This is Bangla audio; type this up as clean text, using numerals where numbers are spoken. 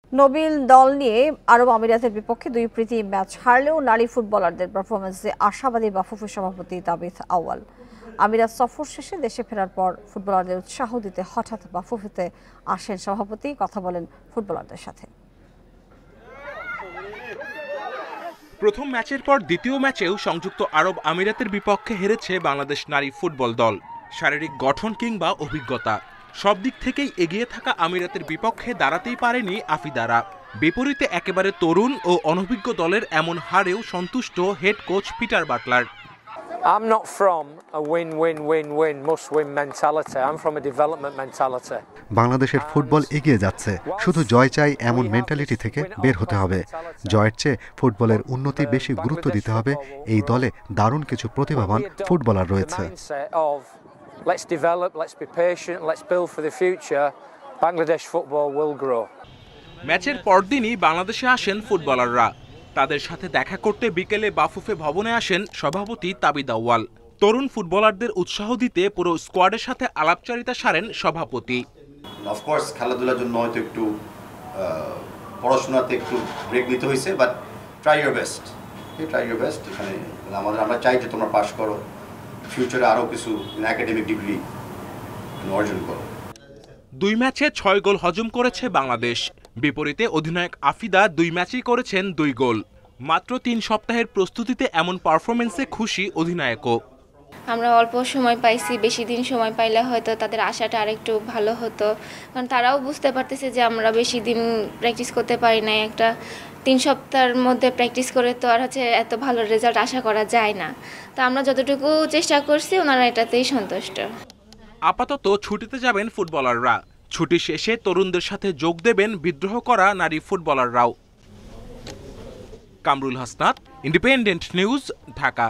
নবীন দল নিয়ে আরব আমিরাতের বিপক্ষে দুই প্রীতি ম্যাচ হারলেও নারী ফুটবলারদের পারফরমেন্সে আশাবাদী বাফুফের সভাপতি তাবিথ আউয়াল। আমিরাত সফর শেষে দেশে ফেরার পর ফুটবলারদের উৎসাহ দিতে হঠাৎ বাফুফেতে আসেন সভাপতি, কথা বলেন ফুটবলারদের সাথে। প্রথম ম্যাচের পর দ্বিতীয় ম্যাচেও সংযুক্ত আরব আমিরাতের বিপক্ষে হেরেছে বাংলাদেশ নারী ফুটবল দল। শারীরিক গঠন কিংবা অভিজ্ঞতা সব দিক থেকেই এগিয়ে থাকা আমিরাতের বিপক্ষে দাঁড়াতেই পারেনি আফিদারা। বিপরীতে একেবারে তরুণ ও অনভিজ্ঞ দলের এমন হারেও সন্তুষ্ট head coach Peter Butler. I'm not from a win-win-win-win must-win mentality. I'm from a development mentality. বাংলাদেশের ফুটবল এগিয়ে যাচ্ছে, শুধু জয় চাই এমন মেন্টালিটি থেকে বের হতে হবে। জয়ের চেয়ে ফুটবলের উন্নতি বেশি গুরুত্ব দিতে হবে। এই দলে দারুণ কিছু প্রতিভাবান ফুটবলার রয়েছে। Let's develop, let's be patient, let's build for the future. Bangladesh football will grow. ম্যাচের পরদিনই বাংলাদেশে আসেন ফুটবলাররা। তাদের সাথে দেখা করতে বিকেলে বাফুফে ভবনে আসেন সভাপতি তাবিথ আউয়াল। তরুণ ফুটবলারদের উৎসাহ দিতে পুরো স্কোয়াডের সাথে আলাপচারিতা সারেন সভাপতি। অফকোর্স খেলাধুলার জন্য হয়তো একটু পড়াশোনাতে একটু ব্রেক নিতে হয়েছে, বাট ট্রাই ইউর বেস্ট। এখানে আমরা চাই যে তোমরা পাস করো, ফিউচারে আরও কিছু একাডেমিক ডিগ্রি অর্জন করো। দুই ম্যাচে 6 গোল হজম করেছে বাংলাদেশ। বিপরীতে অধিনায়ক আফিদা 2 ম্যাচেই করেছেন 2 গোল। মাত্র 3 সপ্তাহের প্রস্তুতিতে এমন পারফরমেন্সে খুশি অধিনায়কও। আমরা অল্প সময় পাইছি, বেশি দিন সময় পাইলে হয়তো তাদের আশাটা আরেকটু ভালো হতো, কারণ তারাও বুঝতে পারতেছে যে আমরা বেশি দিন প্র্যাকটিস করতে পারি না। একটা 3 সপ্তাহের মধ্যে প্র্যাকটিস করে তো আর এত ভালো রেজাল্ট আশা করা যায় না। তো আমরা যতটুকু চেষ্টা করছি ওনারা এটাতেই সন্তুষ্ট। আপাতত ছুটিতে যাবেন ফুটবলাররা। ছুটি শেষে তরুণদের সাথে যোগ দেবেন বিদ্রোহ করা নারী ফুটবলাররাও। Kamrul Hasnat, Independent News, Dhaka.